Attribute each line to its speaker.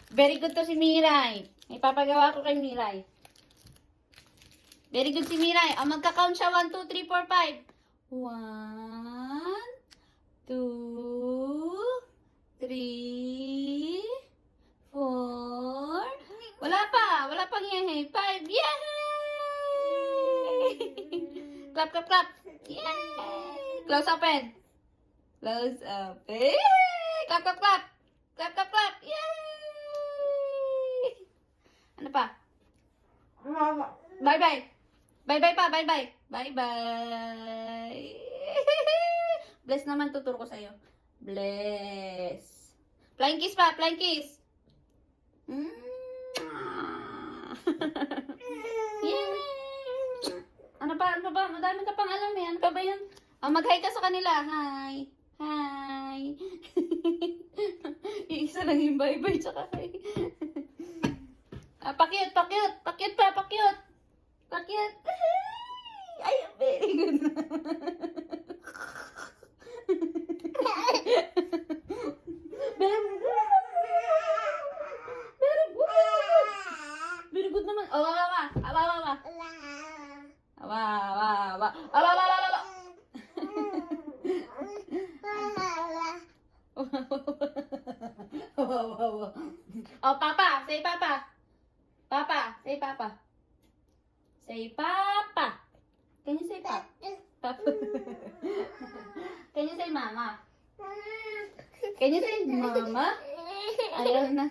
Speaker 1: Very good to si Miray. May papagawa ko kay Miray. Very good si Miray. Magka-count siya. 1, 2, 3, 4, 5. 1, 2, 3, 4. Wala pa. Wala pang yehey. 5. Yay! Clap, clap, clap. Yay! Close open. Close open. Clap, clap, clap. Clap, clap, clap. Yay! Ano pa? Bye-bye. Bye-bye pa. Bye-bye. Bye-bye. Bless naman tuturo ko sa'yo. Bless. Flying kiss pa. Flying kiss. Yay! Ano pa? Ano pa? Madami ka pang alam eh. Ano pa ba yan? Mag-hi ka sa kanila. Hi. Hi. Isa lang yung bye-bye tsaka hi. Pakyut, pakyut. Pakyut pa, pakyut. Pakyut. Ay, very good. Very good naman. Awa. Papa. Say Papa. Papa. Say Papa. Say Papa. Can you say Papa? Papa. Can you say Mama? Can you say Mama? Ayaw na.